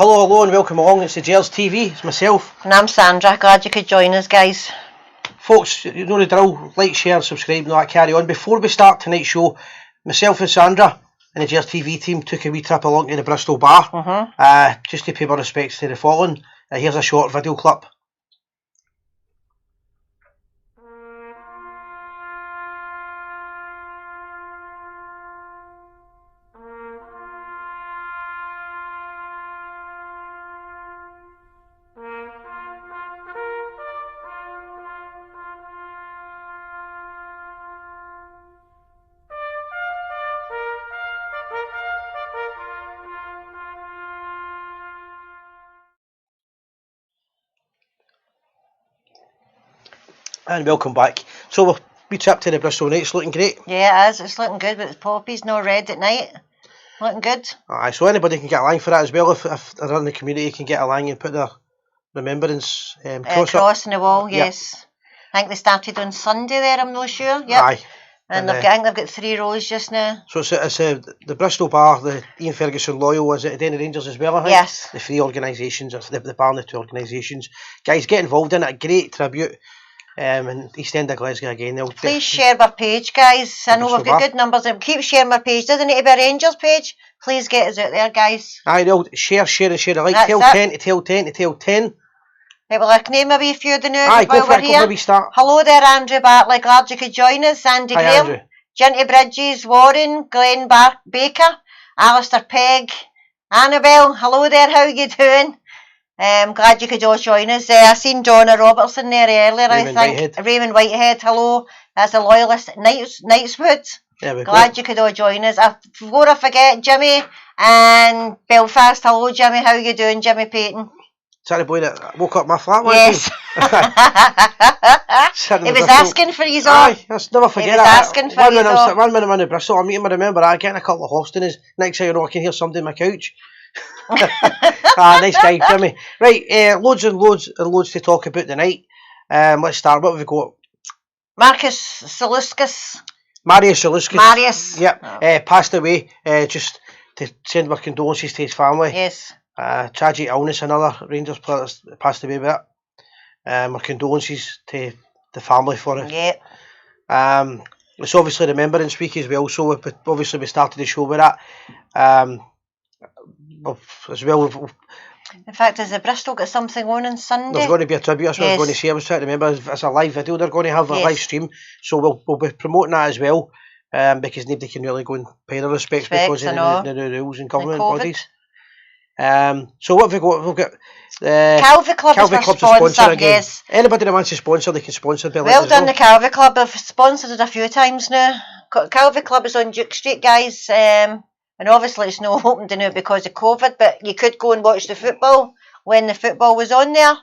Hello and welcome along. It's the Gers TV. It's myself. And I'm Sandra. Glad you could join us, guys. Folks, you know the drill. Like, share, subscribe, and all that carry on. Before we start tonight's show, myself and Sandra and the Gers TV team took a wee trip along to the Bristol bar. Just to pay my respects to the fallen. Here's a short video clip. And welcome back. So we trip to the Bristol night. It's looking great. Yeah, it is. It's looking good, but the poppy's not red at night. Looking good. Aye, so anybody can get a line for that as well. If they're in the community, can get a line and put their remembrance cross on the wall. Yes, yep. I think they started on Sunday there. I'm not sure. Yep. Aye. And I think they've got 3 rows just now. So it's the Bristol bar, the Ian Ferguson Loyal, is it, Denny Rangers as well, I think? Yes. The 3 organisations, the bar and the 2 organisations. Guys, get involved in it. A great tribute. And East End of Glasgow again. Please share our page, guys. I know we've got good numbers. Keep sharing our page. Doesn't need to be a Rangers page. Please get us out there, guys. Aye, they'll share. Like, that's tell it. 10 to tell 10 to tell 10. Right, well, I can name a wee few of the new. Aye, go for it. Start. Hello there, Andrew Bartley. Glad you could join us. Andy Hi, Graham. Andrew. Ginty Bridges, Warren, Glenn Baker, Alistair Pegg, Annabelle. Hello there. How are you doing? Glad you could all join us. I seen Donna Robertson there earlier, Raymond I think. Whitehead. Raymond Whitehead, hello. That's a loyalist. Knightswood. Glad you could all join us. Before I forget, Jimmy and Belfast. Hello, Jimmy. How are you doing, Jimmy Payton? Is that the boy that woke up my flat one? Yes. He was asking for his own. Aye, that's never forget he was that. Asking for his own. 1 minute I'm in Bristol, I meet him, I remember that, getting a couple of Hostons. Next thing you know, I can hear somebody on my couch. Nice guy, Jimmy. Right, loads and loads to talk about tonight. Let's start. What have we got? Marius Saluskas. Yep. Passed away. Just to send my condolences to his family. Yes. Tragic illness. Another Rangers player that's passed away with it. My condolences to the family for it. Yeah. It's obviously Remembrance Week as well. So obviously we started the show with that. As well. In fact, has the Bristol got something on Sunday? There's going to be a tribute. That's what I was going to say. I was trying to remember. It's a live video. They're going to have a live stream, so we'll be promoting that as well. Because nobody can really go and pay their respects because of the rules and government bodies. So what have we got? We've got Calvi Club is our sponsor again. Yes. Anybody that wants to sponsor, they can sponsor. Well done, the Calvi Club. I've sponsored it a few times now. Calvi Club is on Duke Street, guys. And obviously it's not open to now because of COVID, but you could go and watch the football when the football was on there.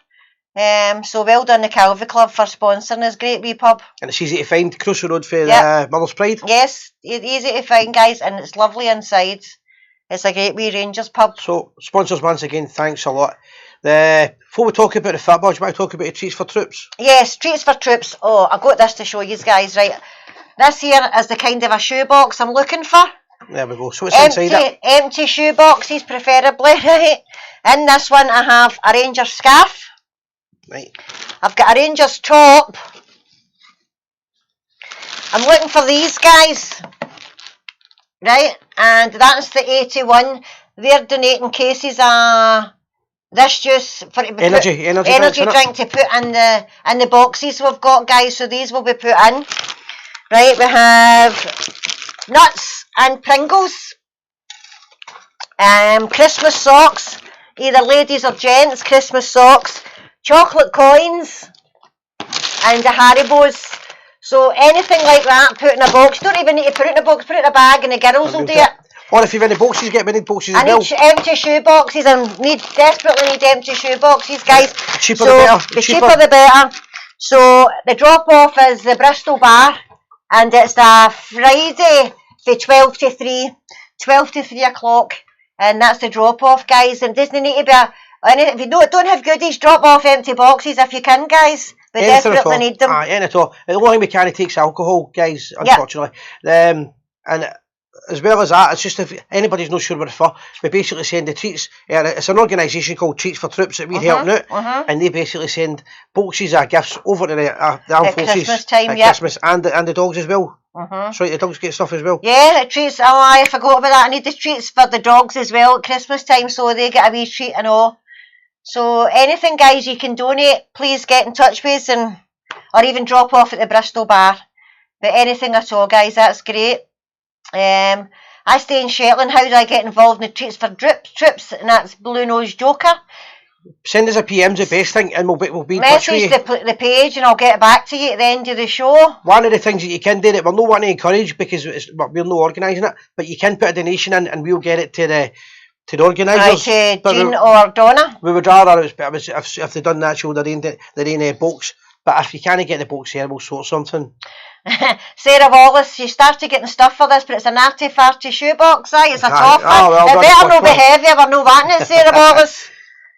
So well done the Calvi Club for sponsoring this great wee pub. And it's easy to find, Crusoe Road for Mother's Pride. Yes, easy to find, guys, and it's lovely inside. It's a great wee Rangers pub. So sponsors once again, thanks a lot. Before we talk about the football, do you want to talk about the treats for troops? Yes, treats for troops. Oh, I've got this to show you guys, right. This here is the kind of a shoebox I'm looking for. There we go. So what's inside it? Empty shoe boxes, preferably, right? In this one, I have a Rangers scarf. Right. I've got a Rangers top. I'm looking for these guys, right? And that's the 81. They're donating cases of this juice for energy drink to put in the boxes we've got, guys. So these will be put in. Right, we have nuts and Pringles, Christmas socks, either ladies or gents, Christmas socks, chocolate coins, and the Haribos. So anything like that, put in a box. You don't even need to put it in a box, put it in a bag and the girls will do it. Or if you've any boxes, get many boxes as well. I need empty shoe boxes. I desperately need empty shoe boxes, guys. The cheaper the better. The cheaper the better. So the drop off is the Bristol bar, and it's a Friday from 12 to 3 o'clock, and that's the drop off, guys. And it doesn't need to be if you don't have goodies, drop off empty boxes if you can, guys. We desperately need them. Anything at all. The only thing we can't take is alcohol, guys, unfortunately. Yep. And as well as that, it's just if anybody's not sure what it's for, we basically send the treats. It's an organisation called Treats for Troops that we're helping out, and they basically send boxes of gifts over to the armed forces Christmas time, at Christmas, and the dogs as well. So the dogs get stuff as well. Yeah, the treats. Oh, I forgot about that. I need the treats for the dogs as well at Christmas time, so they get a wee treat and all. So anything, guys, you can donate, please get in touch with us, or even drop off at the Bristol bar. But anything at all, guys, that's great. I stay in Shetland. How do I get involved in the Treats for Troops? And that's Blue Nose Joker. Send us a PM's the best thing, and we'll be in touch with you. Message the page, and I'll get back to you at the end of the show. One of the things that you can do that we're not wanting to encourage because we're not organising it, but you can put a donation in, and we'll get it to the organisers. Right, Jean or Donna. We would rather if they done that show, they're in box. But if you can't get the box here, we'll sort something. Sarah Wallace, you started getting stuff for this, but it's an arty-farty shoebox, it's a topper. It better no be heavy, we're no wanting it, Sarah Wallace.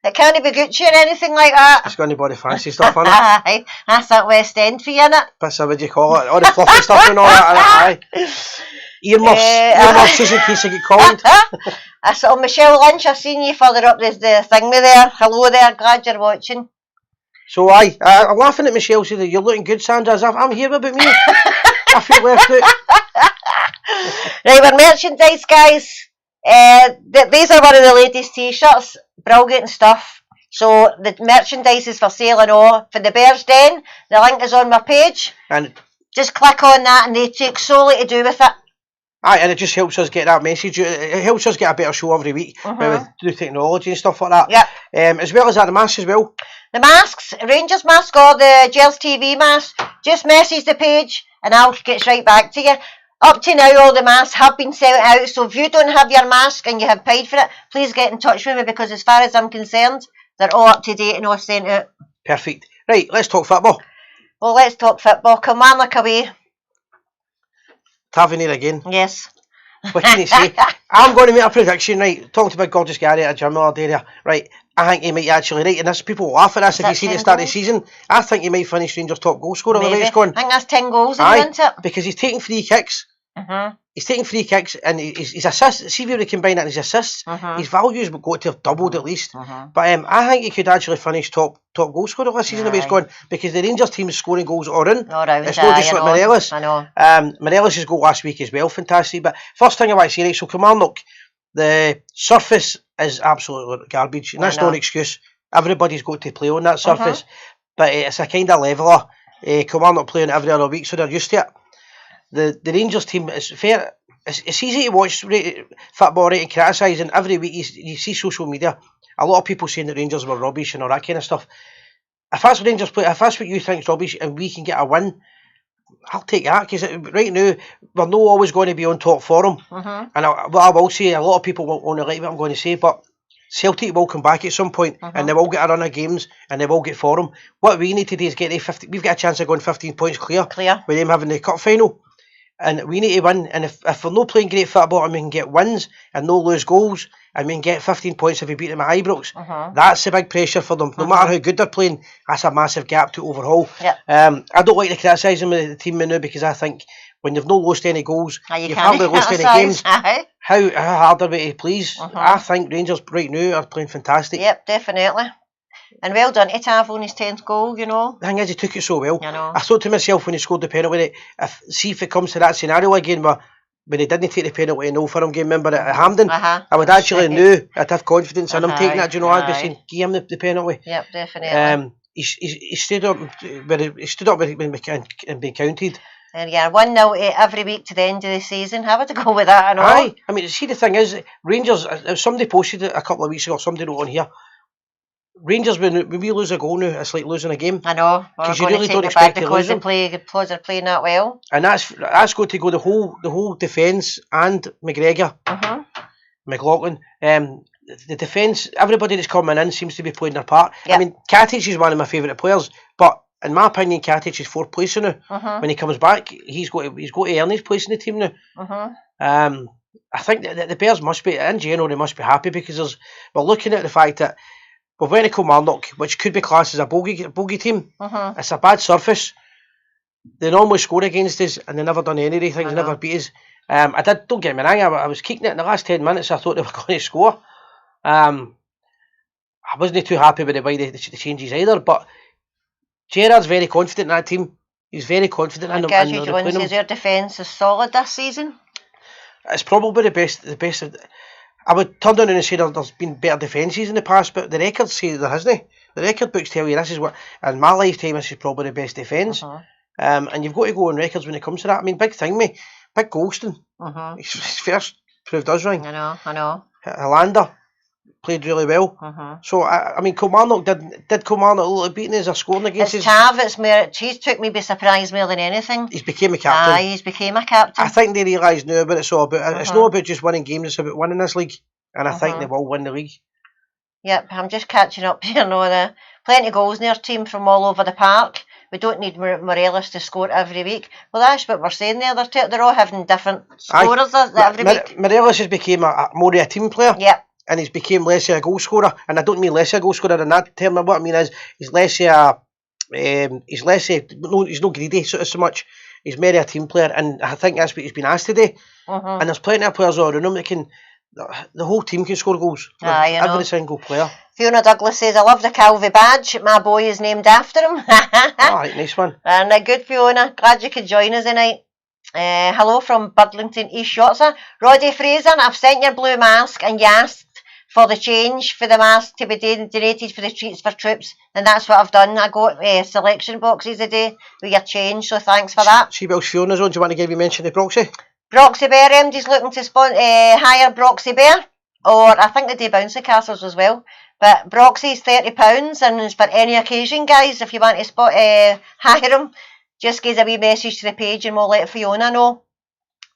It can't be Gucci or anything like that. It's got anybody fancy stuff on it. Aye, that's that West End for you, innit? That's what you call it, all the fluffy stuff and all that. Aye. Earmuffs just in case I get called. I saw Michelle Lynch, I've seen you further up the thing with there. Hello there, glad you're watching. So I'm laughing at Michelle saying, you're looking good, Sandra, as if I'm here about me. I feel left out. Right, we're merchandise, guys. These are one of the latest t-shirts. Brilliant stuff. So the merchandise is for sale and all. For the Bears Den, the link is on my page. And just click on that and they take solely to do with it. Aye, and it just helps us get that message. It helps us get a better show every week through technology and stuff like that. Yep. As well as that, the masks as well. The masks, Rangers mask or the Gers TV mask, just message the page and I'll get right back to you. Up to now, all the masks have been sent out, so if you don't have your mask and you have paid for it, please get in touch with me because as far as I'm concerned, they're all up to date and all sent out. Perfect. Right, let's talk football. Well, let's talk football. Come on, look away. Tavernier again. Yes. What can you say? I'm going to make a prediction, right? Talking about Gorgeous Gary at a gym the other day there. Right, I think he might actually, right, and this, people laugh at us if you see the start of the season. I think he might finish Rangers' top goal scorer. Maybe. I think that's 10 goals, isn't it? Because he's taking free kicks. He's taking free kicks and his assists. See if you combine that and his assists. His values would go to have doubled at least. But I think he could actually finish top goal scorer last season the way it's going because the Rangers team is scoring goals all in. It's not just like Morelos. I know. Morelos' goal last week as well, fantastic. But first thing I want to say, right, so Kilmarnock, the surface is absolute garbage, and that's not an excuse. Everybody's got to play on that surface, but it's a kind of leveller. Kilmarnock playing every other week, so they're used to it. The Rangers team is fair. It's easy to watch football, right, and criticise, and every week you see social media, a lot of people saying that Rangers were rubbish and all that kind of stuff. If that's what Rangers play, if that's what you think is rubbish, and we can get a win, I'll take that because right now we're not always going to be on top form. And what I will say, a lot of people won't want to like what I'm going to say, but Celtic will come back at some point and they will get a run of games and they will get form. What we need to do is get 50. We've got a chance of going 15 points clear with them having the cup final. And we need to win, and if we're not playing great football and we can get wins and no lose goals and we can get 15 points if we beat them at Ibrox, that's the big pressure for them. No matter how good they're playing, that's a massive gap to overhaul. I don't like to criticise them with the team now because I think when you've not lost any goals, you've hardly lost any games. How hard are we to please? I think Rangers right now are playing fantastic. Yep, definitely. And well done to Tav on his 10th goal, you know. The thing is, he took it so well. I thought to myself when he scored the penalty, see if it comes to that scenario again where when he didn't take the penalty in Old Firm game, remember at Hampden, I would actually knew I'd have confidence in him taking that. Do you know, I'd be saying, give him the penalty. Yep, definitely. He stood up when being counted. And yeah, 1-0 every week to the end of the season. How would to go with that? I know. Aye, I mean, see, the thing is, Rangers. Somebody posted it a couple of weeks ago. Somebody wrote on here. Rangers, when we lose a goal now, it's like losing a game. I know. Because you really don't expect to lose them. Because they're playing that well. And that's got to go the whole defence and McGregor, McLaughlin. The defence, everybody that's coming in seems to be playing their part. Yep. I mean, Katic is one of my favourite players, but in my opinion, Katic is fourth place now. When he comes back, he's got to earn his place in the team now. I think that the Bears must be, in general, they must be happy because we're looking at the fact that we've went to Kilmarnock, which could be classed as a bogey team. It's a bad surface. They normally score against us and they never done anything, they never beat us. I did, don't get me wrong, I was kicking it in the last 10 minutes. I thought they were going to score. I wasn't too happy with the way the changes either, but Gerrard's very confident in that team. He's very confident in them. Gers, would you want to say their defence is solid this season? It's probably the best. I would turn down and say there's been better defences in the past, but the records say there hasn't. The record books tell you this is what, in my lifetime, this is probably the best defence. And you've got to go on records when it comes to that. I mean, big thing, mate. Big Golston. His first proved us wrong. I know. Hollander played really well. So, I mean, Kilmarnock did Kilmarnock look like beating us or scoring against us? Tav, he's took me by surprise more than anything. He's became a captain. Aye, he's became a captain. I think they realise now what it's all about. It's not about just winning games, it's about winning this league. And I think they will win the league. Yep, I'm just catching up here now. Plenty of goals in our team from all over the park. We don't need Morelos to score every week. Well, that's what we're saying there. They're all having different scorers every week. Morelos has become more of a team player. Yep. And he's become less of a goal scorer. And I don't mean less of a goal scorer in that term. What I mean is he's less of he's not greedy so much. He's more of a team player. And I think that's what he's been asked to do. And there's plenty of players around him that can... The whole team can score goals. Every single player. Fiona Douglas says, I love the Calvi badge. My boy is named after him. Alright, nice one. And good Fiona. Glad you could join us tonight. Hello from Budlington, East Shropshire. Roddy Fraser, I've sent your blue mask and you asked for the change for the mask to be donated for the treats for troops. And that's what I've done. I got selection boxes a day with your change. So thanks for that. See whilst Fiona's on, do you want to give me mention the proxy? Broxy Bear, MD's looking to hire Broxy Bear, or I think they do bouncy castles as well. But Broxy's £30, and it's for any occasion, guys. If you want to hire them, just give a wee message to the page, and we'll let Fiona know.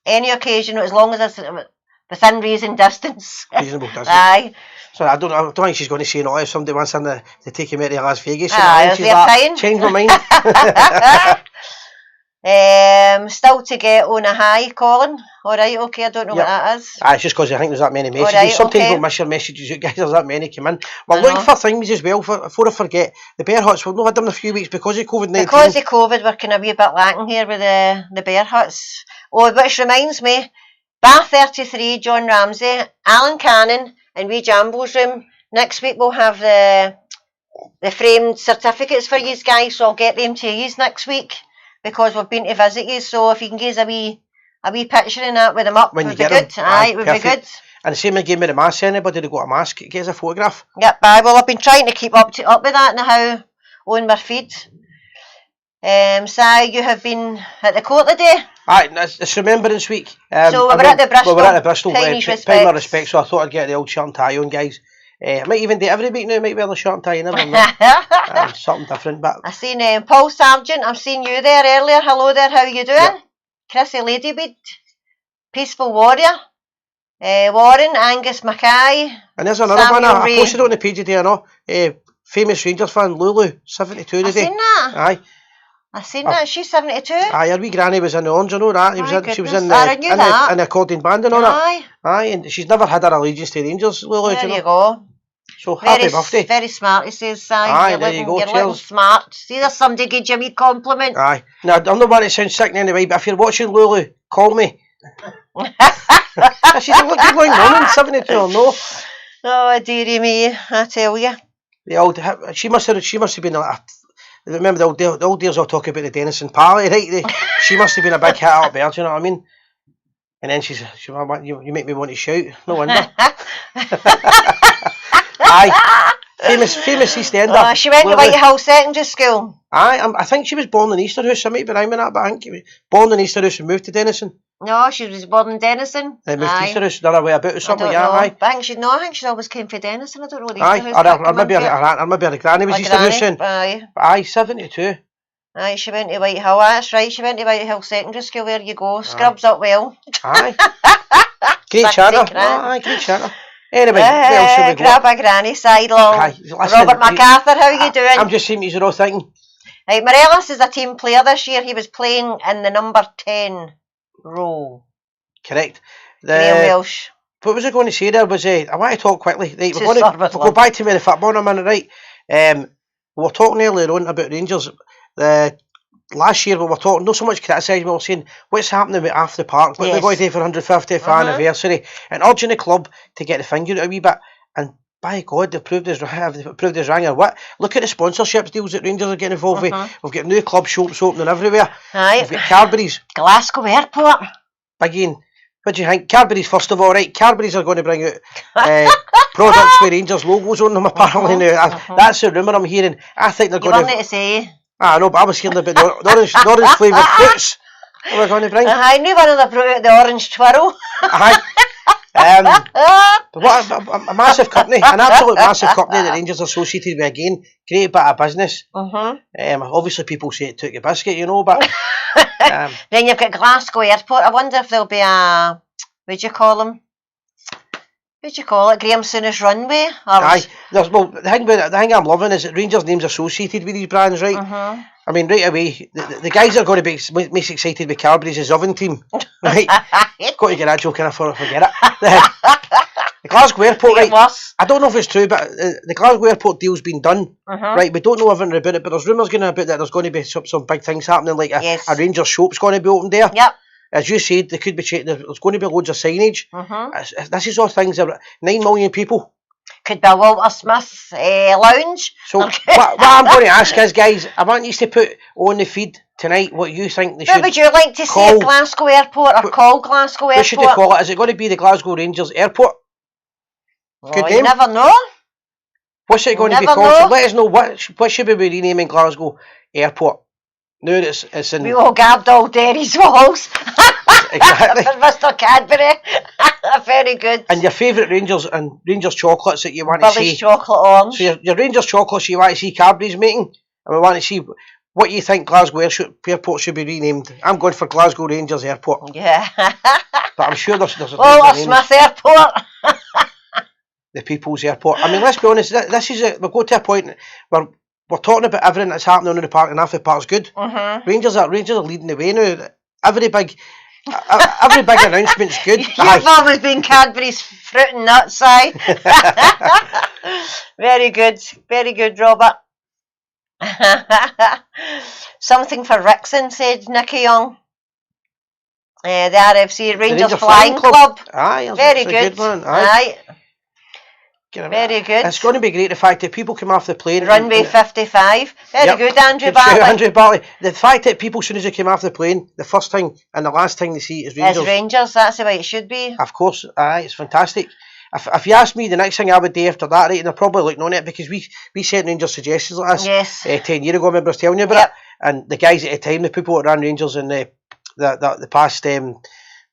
Any occasion, as long as it's within reason distance. Reasonable distance. Aye. So I don't think she's going to say no if somebody wants him to take him out to Las Vegas. Aye, she's like, change my mind. Still to get on a high, Colin. Alright, okay, I don't know what that is. It's just because I think there's that many messages. Right, sometimes don't miss your messages, you guys, there's that many come in. We're looking for things as well, before I forget. The bear huts, we've not had them in a few weeks because of COVID-19. Because of COVID, we're kind of a wee bit lacking here with the bear huts. Oh, which reminds me, Bar 33, John Ramsey, Alan Cannon, and wee Jambo's room. Next week we'll have the framed certificates for you guys, so I'll get them to you next week. Because we've been to visit you, so if you can give us a wee picture in that with them up, would be good. Aye, it would be good. And the same again with the mask, anybody that got a mask, get us a photograph. Yep, well I've been trying to keep up with that now on my feed. Si, you have been at the court today? Aye, it's Remembrance Week. So we were at the Bristol. We were at the Bristol, paying my respects, so I thought I'd get the old shirt and tie on, guys. I might even do it every week now, might wear the shirt and tie, you never know. Something different. But I seen Paul Sargent, I've seen you there earlier. Hello there, how you doing? Yep. Chrissy Ladybead, Peaceful Warrior, Warren, Angus Mackay. And there's another one, I posted on the page today, I know. Famous Rangers fan, Lulu, 72 today. I seen that. Aye. I seen that, she's 72. Aye, her wee granny was in the orange, I know that. She was in the accordion band and all that. Aye. Aye, and she's never had her allegiance to Rangers, Lulu. There you go. So happy birthday. Very smart, he says, Si. Aye, there you go, you're looking smart. See, there's somebody gives you a wee compliment. Aye. Now, I'm not one that sounds sick anyway, but if you're watching Lulu, call me. She's a good going woman, 72 or no. Oh, dearie me, I tell you. She must have been remember the old days I'll talk about the Denison Parley, right? She must have been a big hit up there, do you know what I mean? And then you make me want to shout, no wonder. Aye, famous East Ender. Oh, she went to Whitehall Secondary School. Aye, I think she was born in Easterhouse. I might be right with that, but I think she was born in Easterhouse and moved to Denison. No, she was born in Denison. They moved to Easterhouse, another way about or something like that. Aye. I think she always came from Denison. I don't know what Easterhouse. Aye, or maybe her granny was Easterhouse then. Aye. Aye, 72. Aye, she went to Whitehall. That's right. She went to Whitehall Secondary School. There you go. Scrubs up well. Aye. Great chatter. Aye, great chatter. Anyway, what else should we go? Grab a granny sidelong. Robert MacArthur, how are you doing? I'm just seeing you're all thinking. Right, Morelos is a team player this year. He was playing in the number 10 role. Correct. Graham Welsh. What was I going to say there was, I want to talk quickly. Right, we'll go back to the football in a minute, right? We were talking earlier on about Rangers. The last year we were talking, not so much criticising, we were saying, what's happening with After the Park? What they're going to do for 150th anniversary, and urging the club to get the finger out a wee bit. And by God, they've proved us wrong or what? Look at the sponsorship deals that Rangers are getting involved with. We've got new club shops opening everywhere. We've got Cadbury's. Glasgow Airport. Big Ian, what do you think? Cadbury's, first of all, right? Cadbury's are going to bring out products with Rangers logos on them, apparently now. That's the rumour I'm hearing. I think they're going to say. I know, but I was hearing about the orange flavoured fruits that we're going to bring. I knew one of them brought out the orange twirl. But what a massive company, an absolute massive company that Rangers are associated with again. Great bit of business. Obviously people say it took a biscuit, you know, but... Then you've got Glasgow Airport. I wonder if there'll be a... What do you call them? What do you call it? Graham Souness runway? Aye. Well, the thing I'm loving is that Rangers' name's associated with these brands, right? I mean, right away, the guys are going to be most excited with Cadbury's as oven team, right? Got to get that joke in before I forget it. The Glasgow Airport, right? I don't know if it's true, but the Glasgow Airport deal's been done, right? We don't know everything about it, but there's rumours going about that there's going to be some big things happening, like a Rangers shop's going to be opened there. Yep. As you said, they could be there's going to be loads of signage. This is all things that 9 million people. Could be a Walter Smith lounge. So what I'm going to ask is, guys, I want you to put on the feed tonight what you think they should. What would you like to see at Glasgow Airport or call Glasgow Airport? What should they call it? Is it going to be the Glasgow Rangers Airport? Good name. You never know. What's it going to be called? So let us know what should we be renaming Glasgow Airport. Now it's in... We all gabbed all Derry's walls. Exactly. For Mr. Cadbury. Very good. And your favourite Rangers and Rangers chocolates that you want to see. Billy's chocolate orange. So your Rangers chocolates you want to see Cadbury's making. And we want to see what you think Glasgow Airport should be renamed. I'm going for Glasgow Rangers Airport. Yeah. But I'm sure there's Walter Smith Airport. The People's Airport. I mean, let's be honest, this is we'll go to a point where we're talking about everything that's happening in the park, and half the park's good. Rangers are leading the way now. Every big announcement's good. You've always been Cadbury's fruit and nut side. Very good, Robert. Something for Rixon, said Nicky Young. The RFC Rangers Flying Club. Aye, very good. One. Aye. Very good. It's going to be great, the fact that people come off the plane. Runway 55. Very good, Andrew Bartley. Andrew Bartley. The fact that people, as soon as they come off the plane, the first thing and the last thing they see is Rangers. It's Rangers, that's the way it should be. Of course, aye, it's fantastic. If you ask me, the next thing I would do after that, right, and I'm probably looking on it, because we sent Rangers suggestions like this. Yes. 10 years ago, I remember I was telling you about it. And the guys at the time, the people that ran Rangers in the past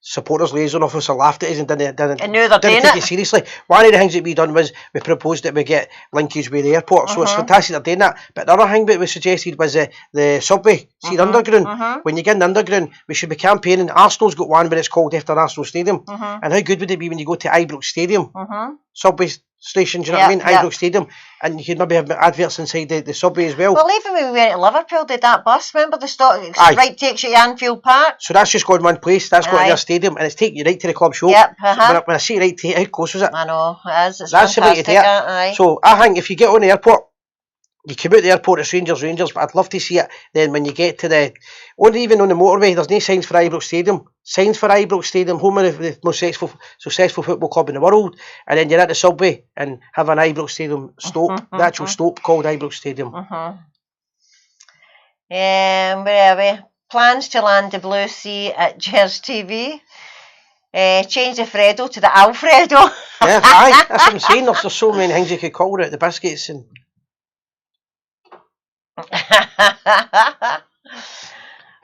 supporters liaison officer laughed at us and didn't take it seriously. One of the things that we done was we proposed that we get linkage with the airport, so it's fantastic they're doing that. But the other thing that we suggested was the subway, see the underground. When you get in the underground, we should be campaigning. Arsenal's got one where it's called after Arsenal Stadium, and how good would it be when you go to Ibrox Stadium, subway station, do you know what I mean? Ibrox Stadium, and you could maybe have adverts inside the subway as well. Well, even when we went to Liverpool, did that bus, remember the stop right takes you to Anfield Park? So that's just going one place, that's going to their stadium, and it's taking you right to the club show. Yep, when I say right to it, how close was it? I know, it is, it's that's fantastic, the way to do it. So I think if you get on the airport, you come out the airport, it's Rangers, but I'd love to see it then when you get to even on the motorway, there's no signs for Ibrox Stadium. Signs for Ibrox Stadium, home of the most successful football club in the world, and then you're at the subway and have an Ibrox Stadium stop, the actual stop called Ibrox Stadium. Where are we? Plans to land the Blue Sea at Gers TV. Change the Fredo to the Alfredo. Yeah, aye, that's what I'm saying. There's so many things you could call it, the biscuits and...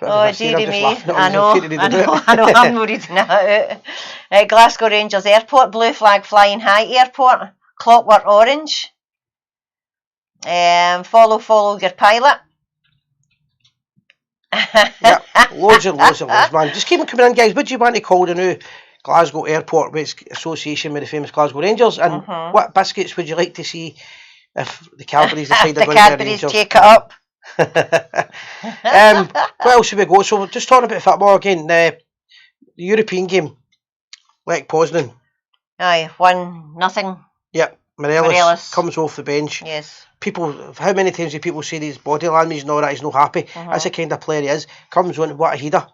Oh dearie me, I know, I'm not reading that out. Glasgow Rangers Airport, blue flag flying high airport, clockwork orange. Follow your pilot. Yeah, loads and loads, man. Just keep them coming in, guys. What do you want to call the new Glasgow Airport with its association with the famous Glasgow Rangers? And what biscuits would you like to see if the Cadbury's decide they're going to be Rangers? Take it up. Where else should we go? So just talking about football again, the European game, Lech Poznan. Aye, 1-0. Yep. Morelos comes off the bench. Yes. People, how many times do people say his body language and all that, he's not happy? That's the kind of player he is. Comes on, what a header.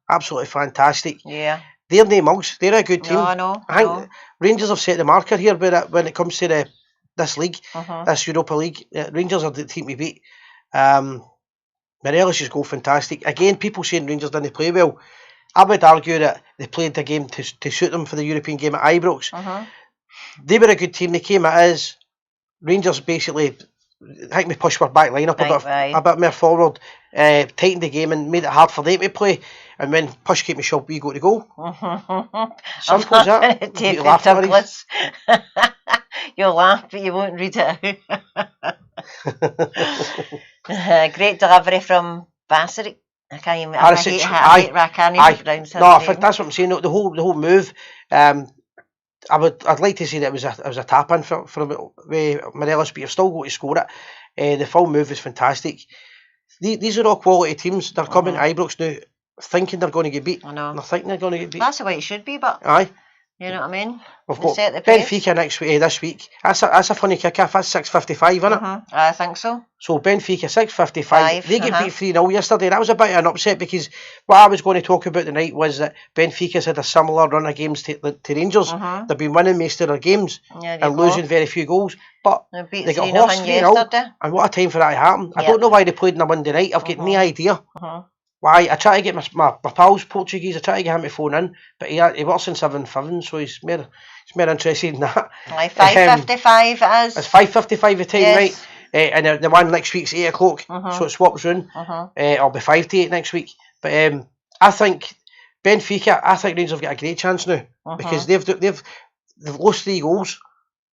Absolutely fantastic. Yeah. They're no mugs. They're a good team. No, I think Rangers have set the marker here when it comes to this league, this Europa League. Rangers are the team to beat. Morelos just go fantastic. Again, people saying Rangers didn't play well. I would argue that they played the game to suit them for the European game at Ibrox. They were a good team. They came as Rangers basically. I think we pushed our back line up a bit more forward, tightened the game and made it hard for them to play. And when push came to shove, we got to go. Simple as that. You laugh, Douglas. You'll laugh, but you won't read it out. Great delivery from Basserick. I can't even. I can't No, I think that's what I'm saying. The whole move. I'd like to say that it was a tap in for Morelos, but you've still got to score it. The full move is fantastic. These are all quality teams. They're coming to Ibrox now, thinking they're going to get beat. I know. They're thinking they're going to get beat. That's the way it should be, but aye. You know what I mean? We've got Benfica this week. That's a funny kick-off. That's 6:55, isn't it? I think so. So Benfica 6:55. They get beat 3-0 yesterday. That was a bit of an upset because what I was going to talk about tonight was that Benfica's had a similar run of games to Rangers. They've been winning most of their games and losing very few goals. But they got horsed 3-0. And what a time for that to happen. I don't know why they played on a Monday night. I've got no idea. Why? I try to get my pal's Portuguese. I try to get him to phone in, but he works in 7-7, so he's more interested in that. Like 5:55 it is. It's 5:55 the time, right? And the one next week's 8 o'clock, so it swaps round. I'll be 5 to 8 next week. But I think Benfica. I think Rangers have got a great chance now because they've lost 3 goals.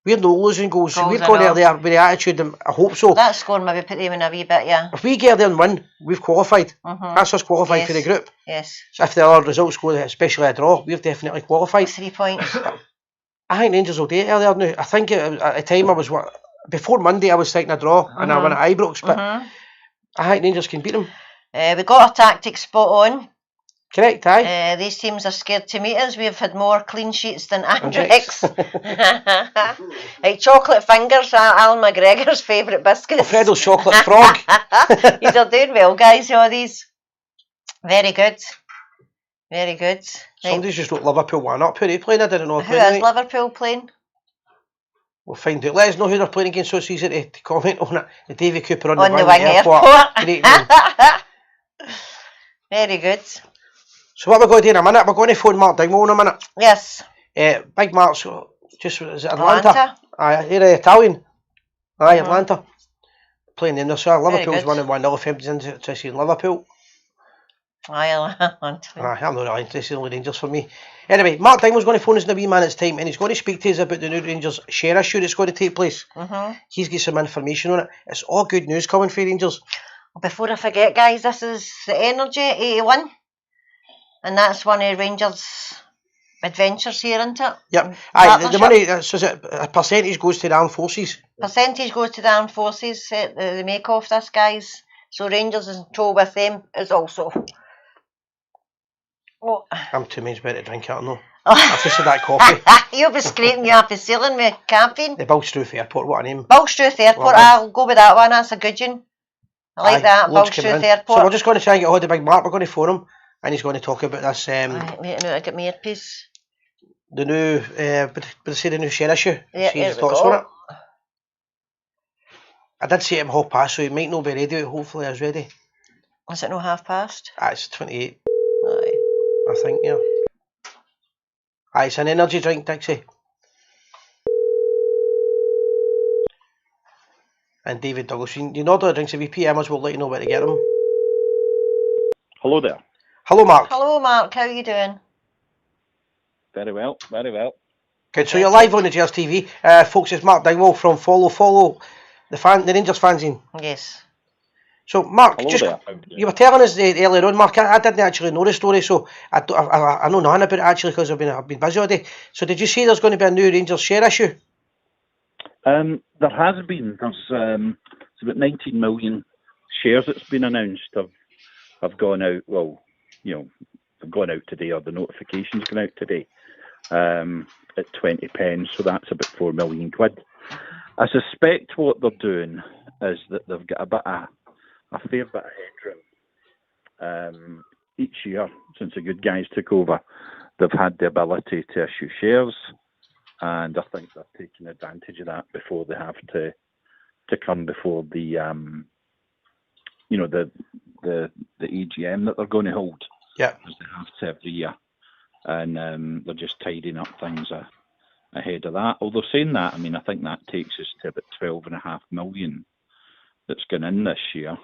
We're not losing goals, so we're going out there with the attitude, and I hope so. That score maybe put them in a wee bit, yeah. If we get there and win, we've qualified. That's us qualified for the group. Yes. So if the other results go, especially a draw, we've definitely qualified. 3 points. I think Rangers will do it earlier now. I think at the time before Monday I was thinking a draw and I won at Ibrox, but I think Rangers can beat them. We got our tactics spot on. Correct, aye. These teams are scared to meet us. We've had more clean sheets than Andrex. Like chocolate fingers, Alan McGregor's favourite biscuits. Alfredo's chocolate frog. These are doing well, guys, all these. Very good. Very good. Somebody's just wrote Liverpool 1-up. Who are they playing? I didn't know. Who is Liverpool playing? We'll find out. Let us know who they're playing against so it's easy to comment on it. The Davy Cooper on the Wing Airport. Great Very good. So what we're going to do in a minute, we're going to phone Mark Dingwall in a minute. Yes. Big Mark's just, is it Atlanta? Aye, they're Italian. Aye, Atlanta. Playing them this year. Liverpool's 1-1. If anybody's interested in Liverpool. Aye, Atlanta. Aye, I'm not really interested in the Rangers for me. Anyway, Mark Dingwall's going to phone us in a wee minute's time and he's going to speak to us about the new Rangers share issue that's going to take place. He's got some information on it. It's all good news coming for Rangers. Before I forget, guys, this is the Energy 81. And that's one of Rangers' adventures here, isn't it? Yep. Aye, the money, so is it, a percentage goes to the armed forces? Percentage goes to the armed forces, they make off this, guys. So Rangers is in tow with them is also. Oh. I'm 2 minutes better to drink it, I know. I've just had that coffee. You'll be scraping you off the ceiling with caffeine. The Bulstruth Airport, what a name. Bulstruth Airport, I'll go with that one, that's a good one. I like that, Bulstruth Airport. So we're just going to try and get hold of Big Mark, we're going to phone him. And he's going to talk about this. I get my earpiece. The new, the new share issue. Yeah, see his thoughts on it. I did say it at past, so he might not be ready. Hopefully, he's ready. Is it no 28:30? It's 28. Aye. I think, yeah. It's an energy drink, Dixie. And David Douglas, you know the drinks if you PM us, we'll let you know where to get them. Hello there. Hello, Mark. Hello, Mark. How are you doing? Very well, very well. Good. So you're live on the Gers TV, folks. It's Mark Dingwall from Follow the Rangers fanzine. Yes. So, Mark, Hello you were telling us earlier on, Mark. I didn't actually know the story, so I know nothing about it actually because I've been busy all day. So, did you say there's going to be a new Rangers share issue? There has been. There's it's about 19 million shares that's been announced have gone out. Well, they've gone out today, or the notification's gone out today, at 20 pence, so that's about £4 million. I suspect what they're doing is that they've got a fair bit of headroom. Each year, since the good guys took over, they've had the ability to issue shares, and I think they're taking advantage of that before they have to come before the the EGM that they're going to hold. Yeah, as they have to every year, and they're just tidying up things ahead of that. Although saying that, I mean, I think that takes us to about 12.5 million that's gone in this year,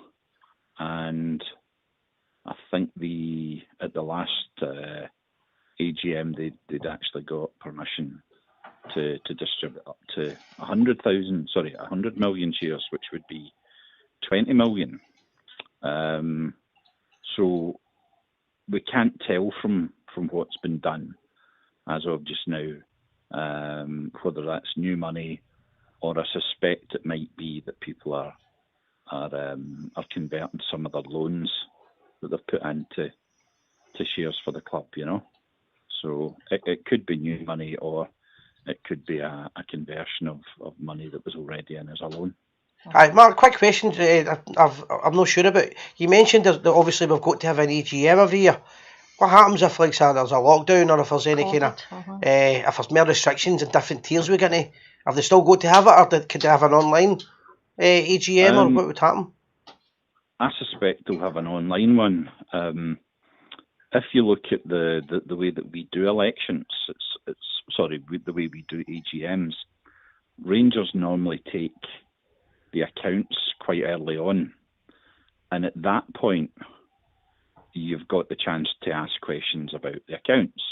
and I think at the last AGM they'd actually got permission to distribute up to 100 million shares, which would be 20 million. So we can't tell from what's been done as of just now whether that's new money, or I suspect it might be that people are converting some of their loans that they've put into shares for the club, So it could be new money, or it could be a conversion of money that was already in as a loan. Hi, Mark, quick question. I'm not sure about. You mentioned that obviously we've got to have an EGM every year. What happens if, like, say, there's a lockdown, or if there's any kind of, if there's more restrictions and different tiers we get to? Have they still got to have it, or could they have an online EGM, or what would happen? I suspect they'll have an online one. If you look at the way that we do elections, the way we do EGMs, Rangers normally take the accounts quite early on, and at that point you've got the chance to ask questions about the accounts.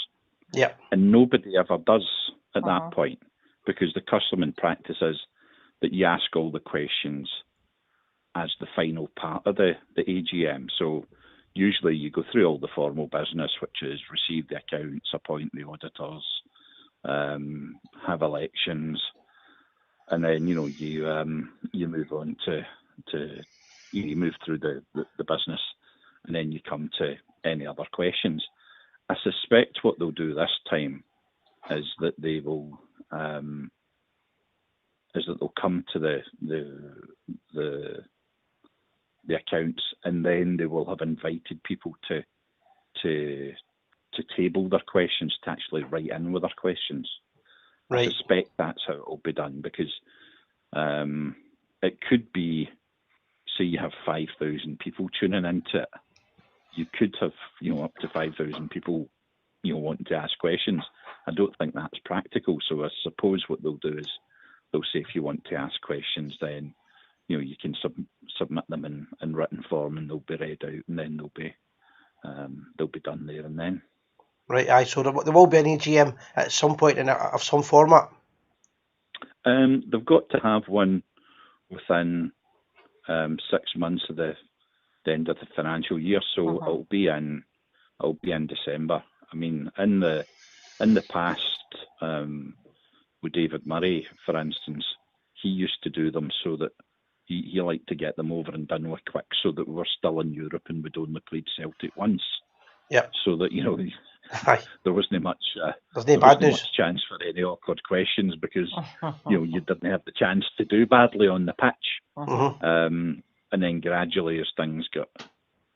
Yeah. And nobody ever does at that point, because the custom and practice is that you ask all the questions as the final part of the AGM. So usually you go through all the formal business, which is receive the accounts, appoint the auditors, have elections, and then you move on to you move through the business, and then you come to any other questions. I suspect what they'll do this time is that they will they'll come to the accounts, and then they will have invited people to table their questions, to actually write in with their questions. Right. I suspect that's how it will be done, because it could be, say you have 5,000 people tuning into it. You could have, up to 5,000 people, wanting to ask questions. I don't think that's practical. So I suppose what they'll do is they'll say, if you want to ask questions, then you can submit them in written form, and they'll be read out, and then they'll be done there and then. Right. Aye. So there will be an EGM at some point of some format. They've got to have one within 6 months of the end of the financial year, so it'll be in December. I mean, in the past, with David Murray, for instance, he used to do them so that he liked to get them over and done with quick, so that we were still in Europe and we'd only played Celtic once. Yeah. So that there wasn't much. There's no bad news. Much chance for any awkward questions, because you didn't have the chance to do badly on the pitch. And then gradually, as things got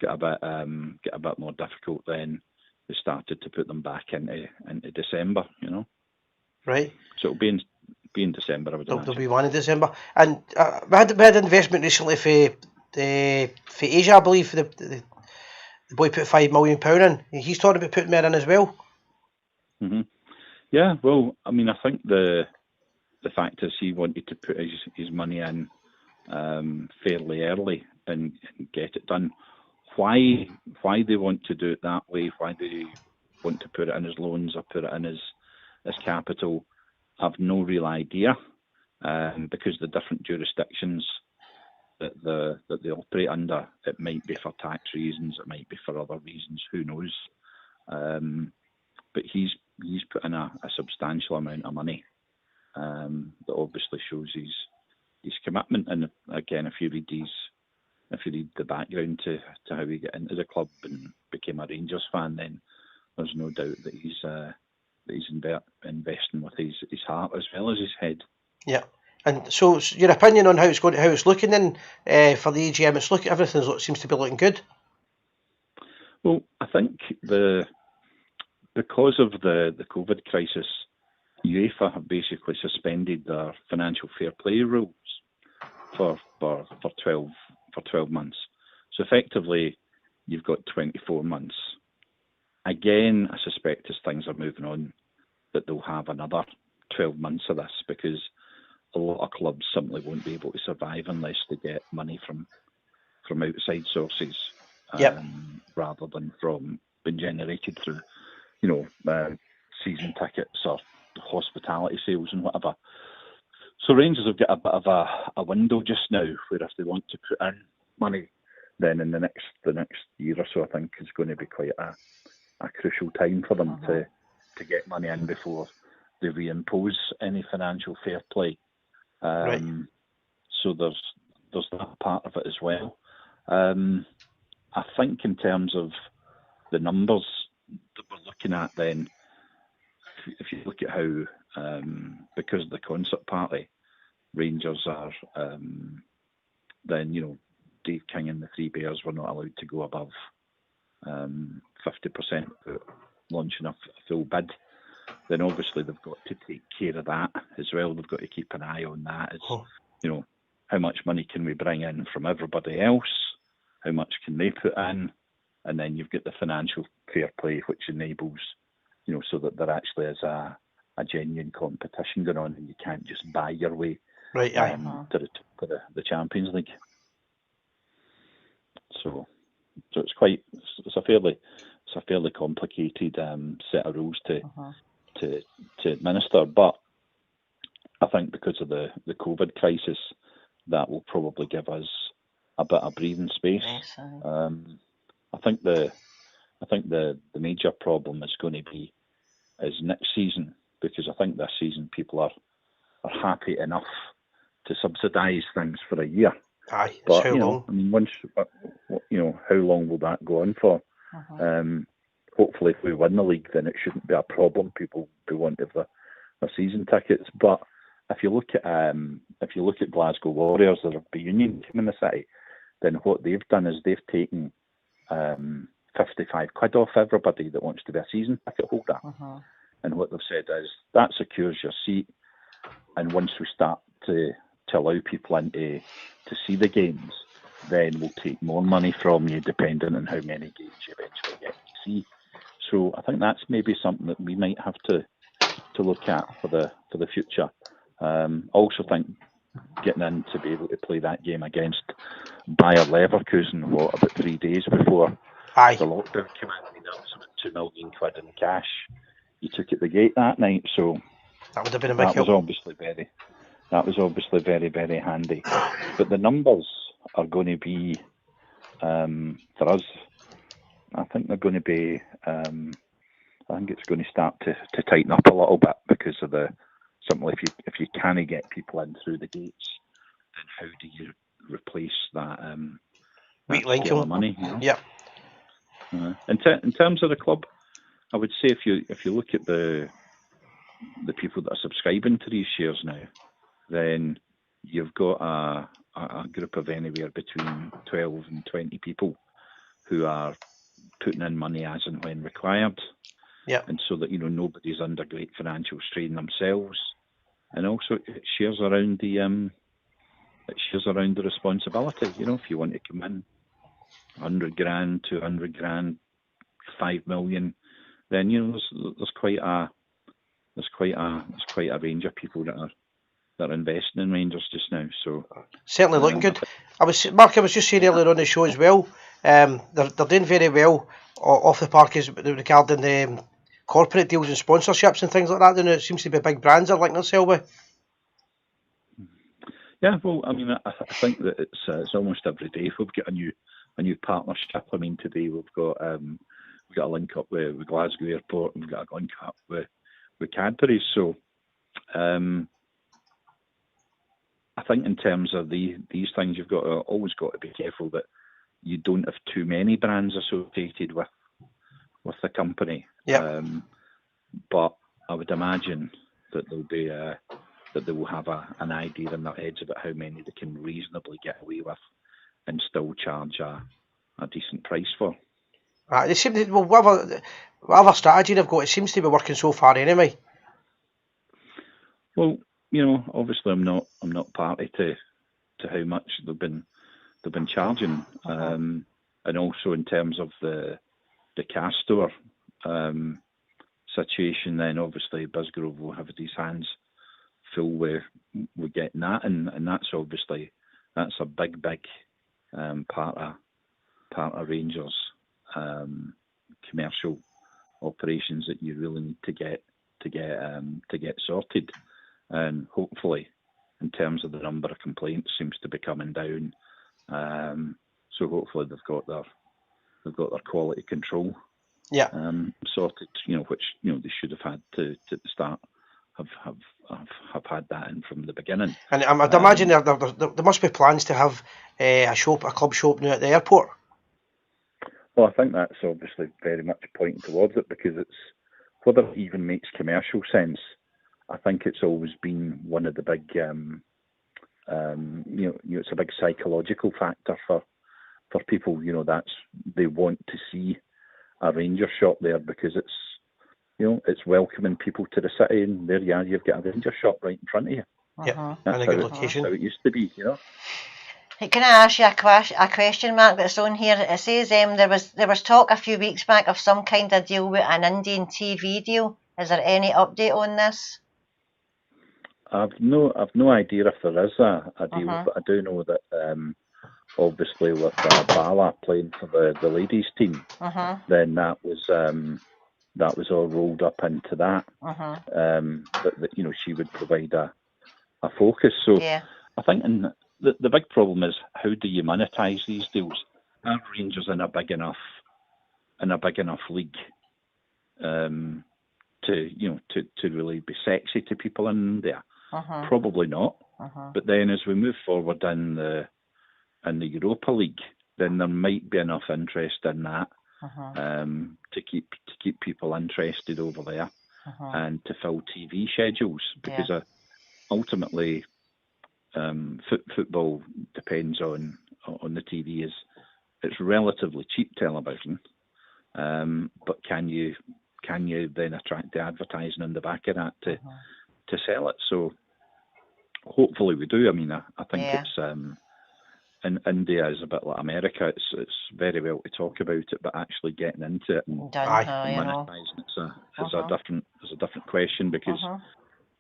a bit more difficult, then they started to put them back into December. Right. So it'll be in December, I would imagine. There'll be one in December. And we had investment recently for Asia, I believe. For the boy put £5 million in. He's talking about putting more in as well. Yeah, well, I mean, I think the fact is he wanted to put his money in fairly early and get it done. Why they want to do it that way, why they want to put it in as loans or put it in as capital, I've no real idea, because the different jurisdictions that they operate under, it might be for tax reasons, it might be for other reasons, who knows. But he's put in a substantial amount of money that obviously shows his commitment. And again, if you read the background to how he got into the club and became a Rangers fan, then there's no doubt that he's investing with his heart as well as his head. Yeah. And so, your opinion on how it's looking then for the AGM? Everything seems to be looking good. Well, I think because of the COVID crisis, UEFA have basically suspended their financial fair play rules for 12 months. So effectively, you've got 24 months. Again, I suspect as things are moving on, that they'll have another 12 months of this, because a lot of clubs simply won't be able to survive unless they get money from outside sources, rather than from being generated through, season tickets or hospitality sales and whatever. So Rangers have got a bit of a window just now where if they want to put in money, then in the next year or so, I think is going to be quite a crucial time for them to get money in before they reimpose any financial fair play. Right. So there's that part of it as well. I think in terms of the numbers that we're looking at, then if you look at how, because of the concert party, Rangers are, then Dave King and the Three Bears were not allowed to go above 50% launching a full bid. Then obviously they've got to take care of that as well. They've got to keep an eye on that. How much money can we bring in from everybody else? How much can they put in? And then you've got the financial fair play, which enables, so that there actually is a genuine competition going on, and you can't just buy your way to the Champions League. So it's a fairly complicated set of rules to administer. But I think because of the COVID crisis, that will probably give us a bit of breathing space. I think the major problem is going to be next season, because I think this season people are happy enough to subsidise things for a year. Aye, but how long? I mean, once how long will that go on for? Hopefully, if we win the league, then it shouldn't be a problem. People will want their season tickets. But if you look at Glasgow Warriors, the rugby union team in the city, then what they've done is they've taken 55 quid off everybody that wants to be a season ticket holder. And what they've said is that secures your seat. And once we start to allow people in to see the games, then we'll take more money from you depending on how many games you eventually get to see. So I think that's maybe something that we might have to look at for the future. I also think getting in to be able to play that game against Bayer Leverkusen, about 3 days before the lockdown came in, that was about 2 million quid in cash you took at the gate that night. So that would have been a big help. That was obviously very, very handy. But the numbers are going to be, for us, I think they're going to be, I think it's going to start to tighten up a little bit, because of simply if you can't get people in through the gates, then how do you replace that scale of money? Yeah. In terms of the club, I would say if you look at the people that are subscribing to these shares now, then you've got a group of anywhere between 12 and 20 people who are putting in money as and when required. Yeah. And so that nobody's under great financial strain themselves. And also it shares around the responsibility. If you want to come in 100 grand, 200 grand, 5 million, then there's quite a range of people that are investing in Rangers just now. So certainly looking good. I was just saying earlier on the show as well. They're doing very well off the park regarding the corporate deals and sponsorships and things like that. And it seems to be big brands are linking themselves with. Yeah, well, I mean, I think that it's almost every day we've got a new partnership. I mean, today we've got a link up with Glasgow Airport, and we've got a link up with Cadbury. So I think in terms of these things, you've always got to be careful that you don't have too many brands associated with the company. Yeah. But I would imagine that there'll be that they will have an idea in their heads about how many they can reasonably get away with and still charge a decent price for. Right, they seem to, well, whatever strategy they've got, it seems to be working so far anyway. Well, obviously I'm not party to how much they've been charging, and also in terms of the cash store situation. Then obviously Busgrove will have his hands full with getting that, and that's obviously a big part of Rangers commercial operations that you really need to get sorted. And hopefully, in terms of the number of complaints, seems to be coming down. So hopefully they've got their quality control sorted. Which they should have had to the start. Have had that in from the beginning. And I'd imagine there must be plans to have a club shop now at the airport. Well, I think that's obviously very much pointing towards it, because it's whether it even makes commercial sense. I think it's always been one of the big, it's a big psychological factor for people. That's they want to see a Rangers shop there because it's welcoming people to the city, and there you are, you've got a Rangers shop right in front of you. Yeah, and a good location. That's how it used to be, Hey, can I ask you a question, Mark, that's on here? It says there was talk a few weeks back of some kind of deal with an Indian TV deal. Is there any update on this? I've no idea if there is a deal, but I do know that obviously with Bala playing for the ladies team, then that was all rolled up into that. That she would provide a focus. So I think the big problem is, how do you monetize these deals? Are Rangers in a big enough league to really be sexy to people in there? Probably not. But then as we move forward in the Europa League, then there might be enough interest in that to keep people interested over there and to fill TV schedules, because ultimately football depends on the TV. It's relatively cheap television, but can you then attract the advertising on the back of that to sell it? So hopefully we do. I mean, I think it's in India is a bit like America. It's very well to talk about it, but actually getting into it and monetizing it's a different question, because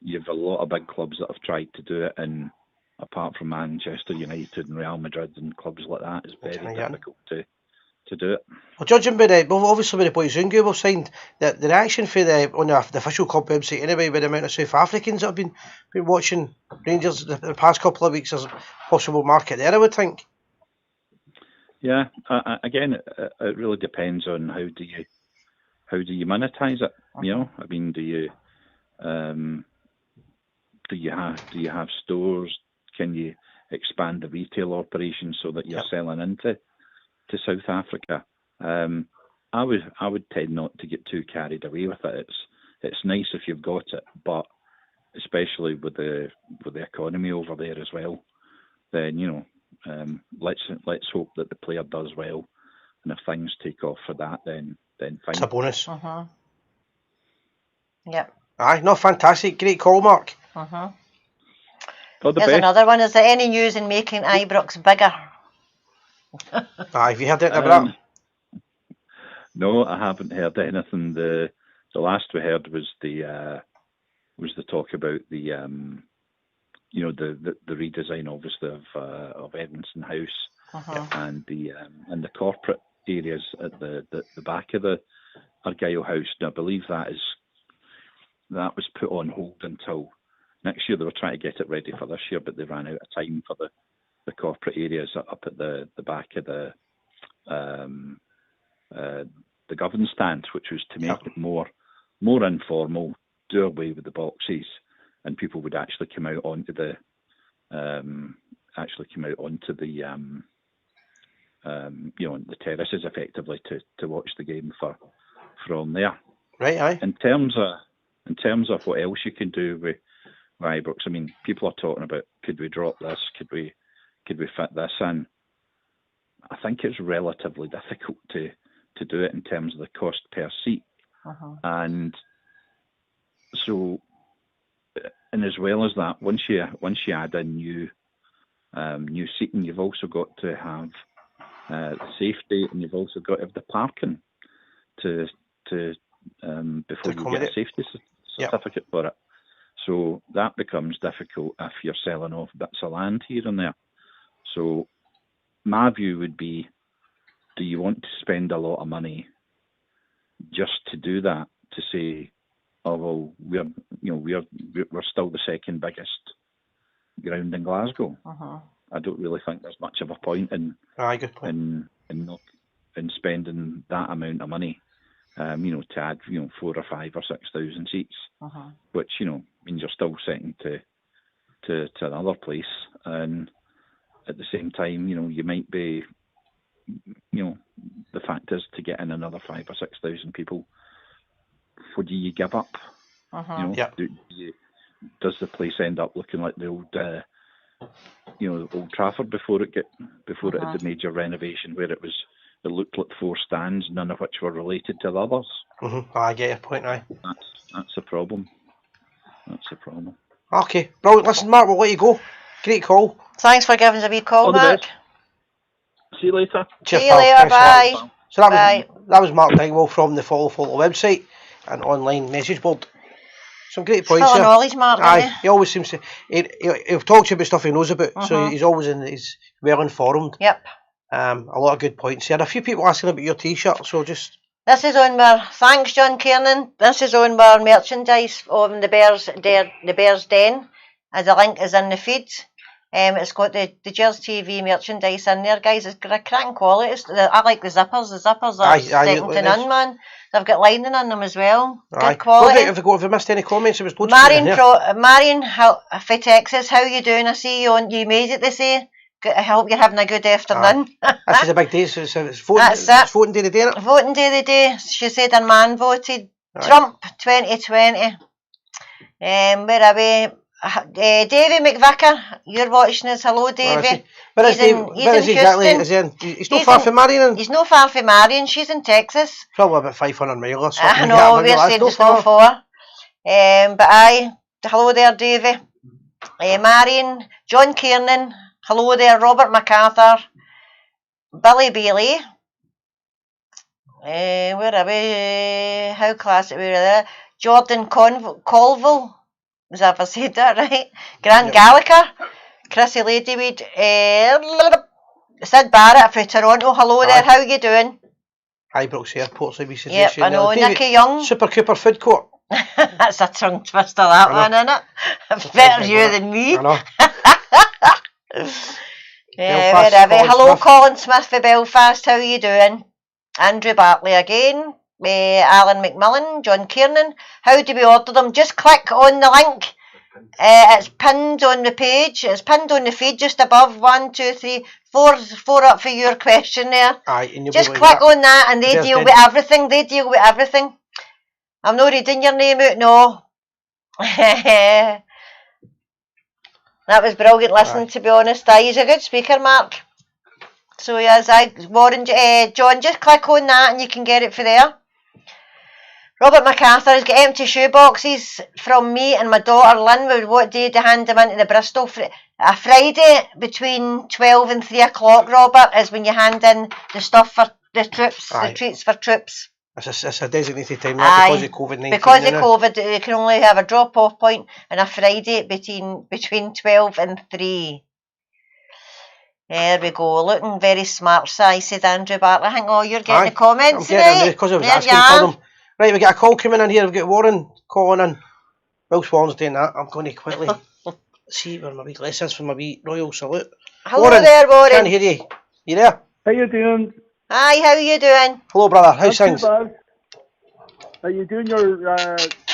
you've a lot of big clubs that have tried to do it, and apart from Manchester United and Real Madrid and clubs like that, it's very difficult to do it. Well, judging by the boys Zungu have signed, the reaction for on the official club website anyway, with the amount of South Africans that have been watching Rangers the past couple of weeks, there's a possible market there, I would think. Yeah, again, it really depends on how do you monetize it. I mean, do you have stores? Can you expand the retail operation so that you're selling into South Africa? I would tend not to get too carried away with it. It's nice if you've got it, but especially with the economy over there as well, then let's hope that the player does well, and if things take off for that, then fine. It's a bonus. Yep. Aye, no, fantastic, great call, Mark. There's another one. Is there any news in making Ibrox bigger? Have you heard anything about that? No, I haven't heard anything. The last we heard was the talk about the redesign, obviously, of Edmondson House and the corporate areas at the back of the Argyle House. And I believe that was put on hold until next year. They were trying to get it ready for this year, but they ran out of time for the corporate areas up at the back of the govern stand, which was to make it more informal, do away with the boxes, and people would actually come out onto the the terraces effectively to watch the game from there. Right, aye. In terms of what else you can do with Ibrox. I mean, people are talking about, could we drop this? Could we fit this in? I think it's relatively difficult to do it in terms of the cost per seat. And so, and as well as that, once you add in new seating, you've also got to have safety, and you've also got to have the parking to before you get a safety certificate for it. So that becomes difficult if you're selling off bits of land here and there. So my view would be, do you want to spend a lot of money just to do that, to say, oh well, we're still the second biggest ground in Glasgow. I don't really think there's much of a point in spending that amount of money, to add 4,000 or 5,000 or 6,000 seats, which means you're still setting to another place, and at the same time, you might be, the fact is, to get in another 5,000 or 6,000 people, what do you give up? Does the place end up looking like the old, Old Trafford before it had the major renovation, where it looked like 4 stands, none of which were related to the others? I get your point, aye. That's a problem. That's a problem. Okay, brilliant. Listen, Mark, we'll let you go. Great call. Thanks for giving us a wee call, Mark. See you later. Cheers, See you later, bye. So that was Mark Digwell from the Follow Photo website and online message board. Some great points full there. Of knowledge, Mark. Aye, he always seems to. He'll talk to you about stuff he knows about, so he's always he's well informed. Yep. A lot of good points here. A few people asking about your T-shirt, so just. This is on our, thanks John Kiernan, this is on our merchandise on the Bears Den, as the link is in the feed. It's got the Gers TV merchandise in there, guys. It's got a cracking quality. I like the zippers. The zippers are second to none, man. They've got lining in them as well. Good quality. Have we missed any comments? It was Marion for Texas, how you doing? I see you made it, they say. I hope you're having a good afternoon. This is a big day, so it's voting day today, isn't it? Voting day today. She said her man voted. Trump 2020. Where are we? Davy McVicker, you're watching us. Hello, Davy. Where is he exactly? He's not far from Marion. He's not far from Marion. She's in Texas. Probably about 500 miles or something. I know, we're saying it's not far. But hello there, Davy. Marion, John Kiernan. Hello there, Robert MacArthur, Billy Bailey. Where are we? How classic we were there. Jordan Colville. Was I ever said that right? Grant Gallagher, Chrissy Ladyweed, Sid Barrett from Toronto. Hello there, how you doing? Ibrox Airport, so we should. Yep, I know. Nicky Young. Super Cooper Food Court. That's a tongue twister, that one, isn't it? Better you than me. I know. Hello, Colin Smith for Belfast. How you doing? Andrew Bartley again. Alan McMillan, John Kiernan. How do we order them? Just click on the link. It's pinned on the page. It's pinned on the feed just above. 1, 2, 3, 4 up for your question there. Just click on that and they deal with everything. They deal with everything. I'm not reading your name out, no. That was brilliant listening, to be honest. He's a good speaker, Mark. So yes, John, just click on that and you can get it for there. Robert MacArthur has got empty shoe boxes from me and my daughter Lynn. What day to hand them into the Bristol? A Friday between 12 and 3 o'clock, Robert, is when you hand in the stuff for the troops, the treats for troops. It's a designated time now because of COVID-19. Because of COVID, they can only have a drop-off point on a Friday between 12 and 3. There we go. Looking very smart, said Andrew Bartley. I think, you're getting the comments today. Because I was asking for them. Right, we got a call coming in here. We've got Warren calling in. Whilst Warren's doing that, I'm going to quickly see where my wee lessons for my wee royal salute. Hello there, Warren. Can't hear you. You there? How you doing? Hi, how you doing? Hello, brother. How's things? Are you doing your,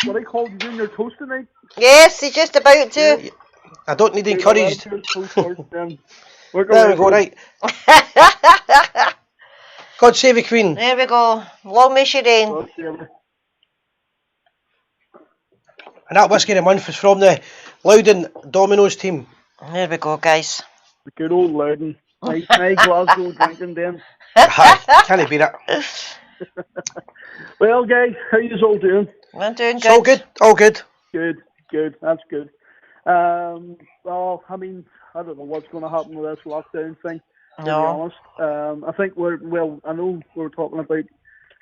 what I call, you doing your toast tonight? Yes, he's just about to. Yeah. I don't need encouraged. There we go, right. God save the Queen. There we go. Long may she reign. And that Whiskey of the Month is from the Loudon Dominoes team. There we go, guys. The good old Loudon. My Glasgow drinking den. Can't beat it. Well, guys, how you all doing? I'm doing good. So good. All good. Good. That's good. Well, I mean, I don't know what's going to happen with this lockdown thing. To be honest, I think I know we're talking about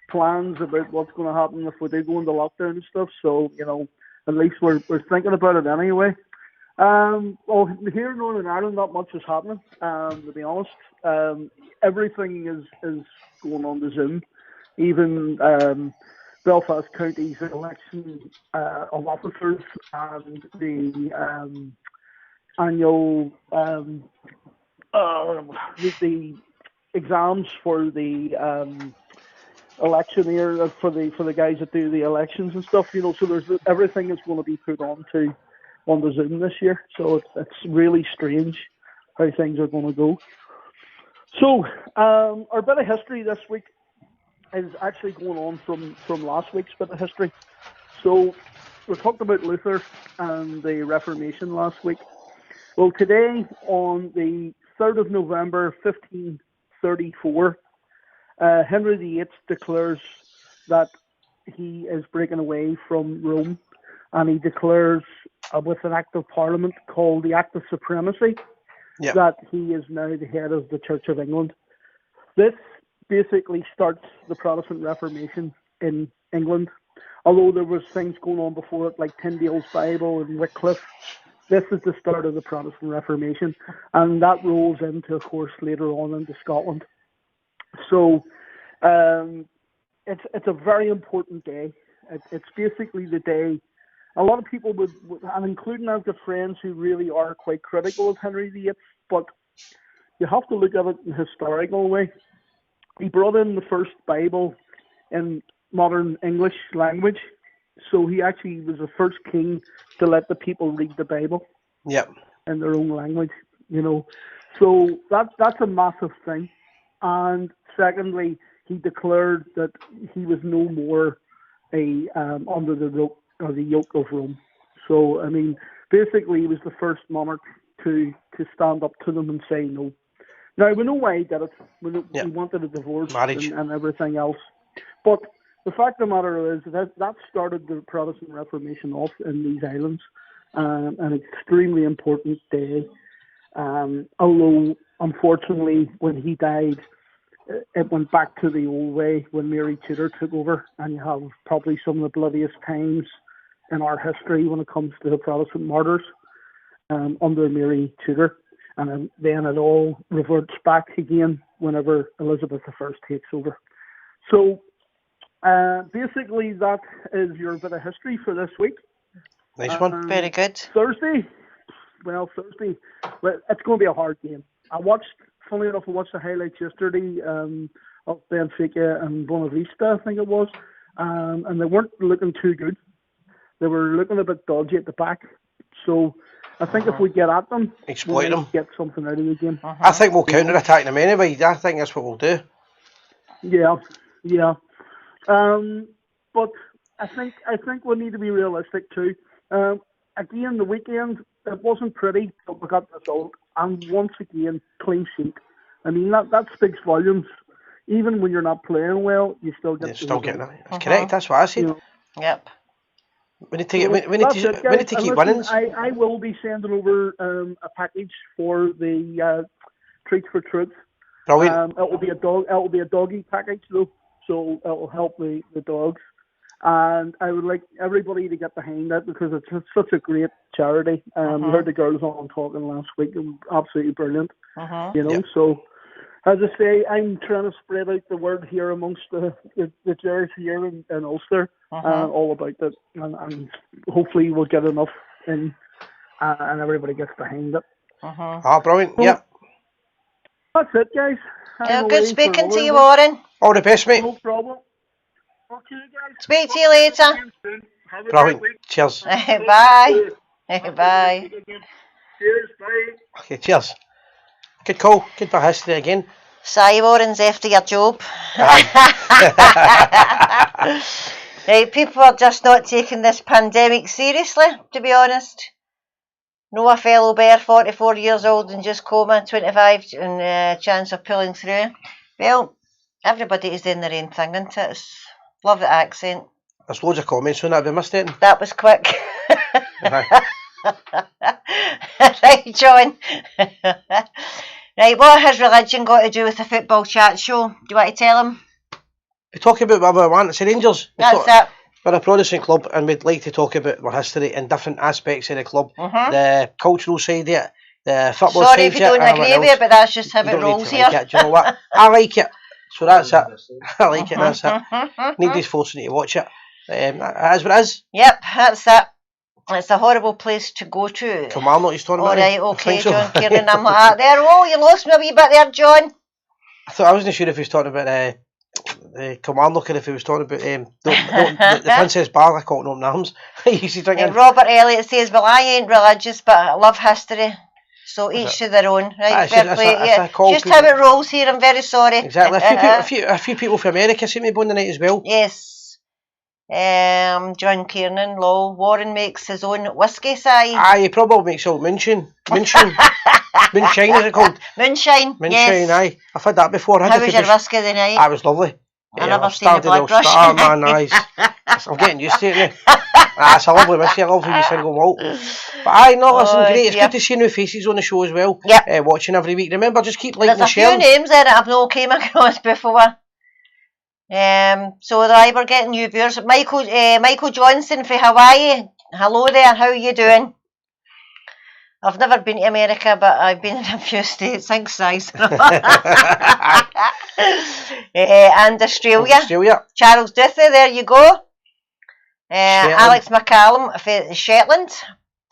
plans about what's going to happen if we do go into lockdown and stuff. So, you know, at least we're thinking about it anyway. Well, here in Northern Ireland, not much is happening. To be honest, everything is going on to Zoom. Even Belfast County's election of officers and the annual the exams for the electioneer for the guys that do the elections and stuff. You know, so everything is going to be put on the Zoom this year. So it's really strange how things are going to go. So our bit of history this week is actually going on from last week's bit of history. So we talked about Luther and the Reformation last week. Well, today, on the 3rd of November, 1534, Henry VIII declares that he is breaking away from Rome, and he declares, with an act of Parliament called the Act of Supremacy, that he is now the head of the Church of England. This basically starts the Protestant Reformation in England. Although there was things going on before it, like Tyndale's Bible and Wycliffe, this is the start of the Protestant Reformation, and that rolls into, of course, later on into Scotland. So it's a very important day. It's basically the day a lot of people would, and including I've got friends who really are quite critical of Henry VIII, but you have to look at it in a historical way. He brought in the first Bible in modern English language, so he actually was the first king to let the people read the Bible in their own language, you know. So that's a massive thing. And secondly, he declared that he was no more under the yoke of Rome. So, I mean, basically he was the first monarch to stand up to them and say no. Now, we know why he did it. He wanted a divorce and everything else. But the fact of the matter is that started the Protestant Reformation off in these islands. An extremely important day. Although, unfortunately, when he died, it went back to the old way when Mary Tudor took over, and you have probably some of the bloodiest times in our history when it comes to the Protestant martyrs under Mary Tudor. And then it all reverts back again whenever Elizabeth I takes over. So basically that is your bit of history for this week. Nice one. Very good. Thursday, it's going to be a hard game. Funnily enough, I watched the highlights yesterday of Benfica and Bonavista, I think it was, and they weren't looking too good. They were looking a bit dodgy at the back. So I think if we get at them, exploit them, get something out of the game. I think we'll counter-attack them anyway. I think that's what we'll do. Yeah. But I think we need to be realistic too. Again, the weekend, it wasn't pretty, but we got the result. And once again, clean sheet. I mean, that speaks volumes. Even when you're not playing well, you still get the result. That's correct. That's what I said. Yep. We need to keep winning. I will be sending over a package for the Treats for Truth. Brilliant. It will be a doggy package though, so it will help the dogs. And I would like everybody to get behind that because it's such a great charity. We heard the girls on talking last week. It was absolutely brilliant. You know, so as I say, I'm trying to spread out the word here amongst the Gers here in Ulster, all about it, and hopefully we'll get enough in, and everybody gets behind it. Brilliant. So, that's it, guys. Good speaking to you, Warren. All the best, mate. No problem. Okay, guys. Speak to you later. Brilliant. Cheers. Bye. Bye. Cheers. Bye. Okay, cheers. Good call. Good for history again. Sorry, Warren's after your job. Right, people are just not taking this pandemic seriously, to be honest. Noah fellow bear, 44 years old and just coma, 25 and chance of pulling through. Well, everybody is doing their own thing, isn't it? Love the accent. There's loads of comments on that. Have we missed it? That was quick. Right, John. Right, what has religion got to do with the football chat show? Do you want to tell him? We talk about whatever we want. It's the Rangers. That's it. We're a Protestant club and we'd like to talk about our history and different aspects of the club. The cultural side of it, the football side of it. Sorry if you don't agree with it, but that's just how it rolls here. Do you know what? I like it. So that's it. I like it, that's it. Nobody's forcing you to watch it. That is what it is. Yep, that's it. It's a horrible place to go to. Kilmarnock, he's talking about. Alright, okay, John Kieran, I'm like that there. Oh, you lost me a wee bit there, John. I wasn't sure if he was talking about Kilmarnock or if he was talking about the Princess Bar, I caught in open arms. Robert Elliott says, well, I ain't religious, but I love history. So each to their own, right? Fair play. Just how it rolls here, I'm very sorry. Exactly. A few people from America seem to be on the night as well. Yes. John Kiernan, lol. Warren makes his own whiskey, say. Aye, he probably makes all moonshine. Moonshine is it called? Moonshine, yes. Aye. I've had that before. How was your whiskey the night? It was lovely. I never seen a blood rush. Man, nice. I'm getting used to it now. It's a lovely whiskey. I love the single malt. But aye, no, listen, great. It's good to see new faces on the show as well. Yep. Watching every week. Remember, just keep liking and sharing. There's a few names there that I've not came across before. So we're getting new viewers. Michael Johnson from Hawaii. Hello there, how are you doing? I've never been to America, but I've been in a few states. Thanks, guys. And Australia. Charles Duthie, there you go. Alex McCallum for Shetland.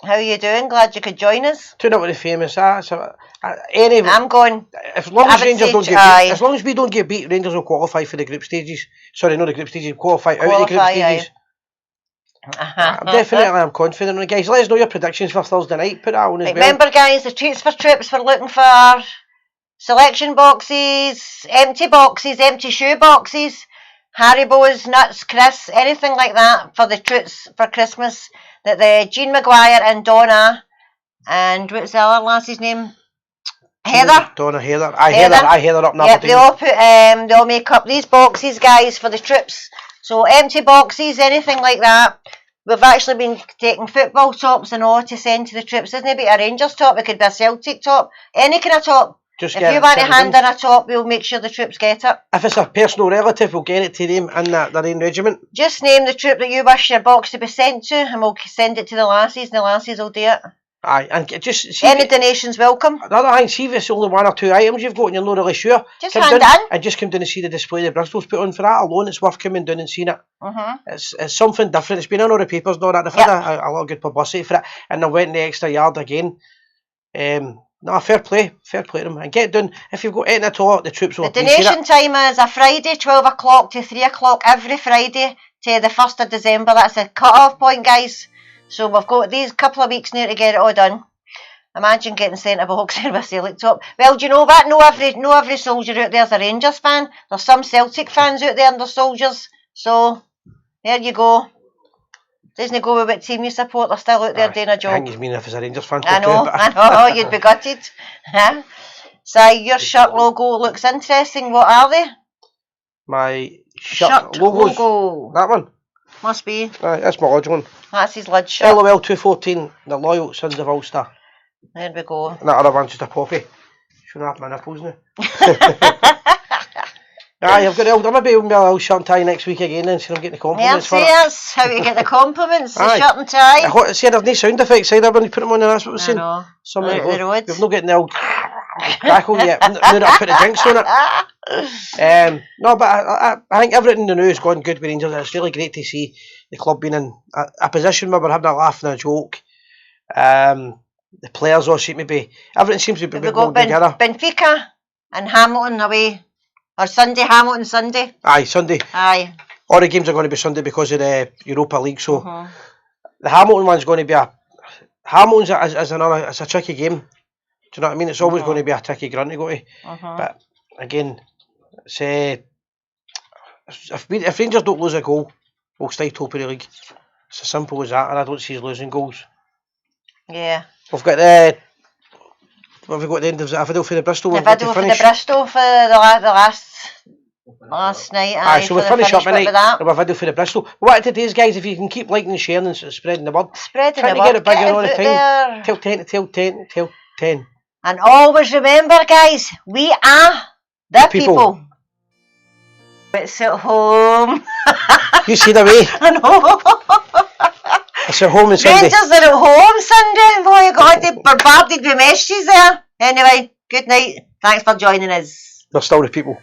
How are you doing? Glad you could join us. Turn up with the famous. I'm going. As long as Rangers don't get beat, as long as we don't get beat, Rangers will qualify for the group stages. Sorry, not the group stages. Qualify out of the group stages. I'm confident, guys. Let us know your predictions for Thursday night. Put that on as well. Remember, guys, the treats for trips. We're looking for selection boxes, empty shoe boxes, Haribo's, nuts, crisps, anything like that for the treats for Christmas. That the Jean Maguire and Donna and what's the other lassie's name? Heather. Donna, Heather. Heather up now. Yep, they all make up these boxes, guys, for the trips. So empty boxes, anything like that. We've actually been taking football tops and all to send to the trips. Isn't it? Be a Rangers top, it could be a Celtic top, any kind of top. If you want to hand in a top, we'll make sure the troops get it. If it's a personal relative, we'll get it to them in their own regiment. Just name the troop that you wish your box to be sent to, and we'll send it to the lassies, and the lassies will do it. Aye, and just see any donations welcome. Another thing, see if it's only 1 or 2 items you've got and you're not really sure. Just hand in. And just come down and see the display the Bristol's put on. For that alone, it's worth coming down and seeing it. It's something different. It's been in all the papers and all that. They've had a lot of good publicity for it, and they went the extra yard again. No, fair play to them. And get done. If you've got anything at all, the troops will appreciate it. The donation time is a Friday, 12 o'clock to 3 o'clock every Friday to the 1st of December. That's the cut-off point, guys. So we've got these couple of weeks now to get it all done. Imagine getting sent a box with a Celtic top. Well, do you know what? No every soldier out there is a Rangers fan. There's some Celtic fans out there and they're soldiers. So, there you go. Doesn't go with what team you support, they're still out there doing a job. I think you mean if it's a Rangers fan. I know, you'd be gutted. So your shirt logo looks interesting. What are they? My shirt logo. That one? Must be. That's my lodge one. That's his lodge shirt. LOL 214, the loyal sons of Ulster. There we go. And that other one's just a poppy. Shouldn't have my nipples now. I've got I'm maybe we'll be a little shirt and tie next week again and see I'm getting the compliments for it. That's how you get the compliments, the shirt and tie. See, there's no sound effects either when you put them on, and that's what we're saying. I know. We've not getting the old crackle yet. Now that I put the jinx on it. No, but I think everything in the news has gone good with Rangers. It's really great to see the club being in a position where we're having a laugh and a joke. The players all seem to be, everything seems to be going together. Benfica and Hamilton away. Or Hamilton Sunday. Aye, Sunday. Aye. All the games are going to be Sunday because of the Europa League, so the Hamilton one's going to be Hamilton's it's a tricky game. Do you know what I mean? It's always going to be a tricky ground to go to. But again, say if Rangers don't lose a goal, we'll stay top of the league. It's as simple as that, and I don't see us losing goals. Yeah. We've got the... What have we got at the end? Was it a video for the Bristol? The video for the Bristol for the last night. Aye, so we'll finish up tonight with a video for the Bristol. What to do is, guys, if you can keep liking and sharing and spreading the word. Spreading the word. Trying to get it bigger all the time. Tell 10 to tell 10 to tell 10. And always remember, guys, we are the people. It's at home. You see the way. I know. It's at home on Sunday. Rangers are at home Sunday. Boy, God, they bombarded with messages there. Anyway, good night. Thanks for joining us. They're still the people.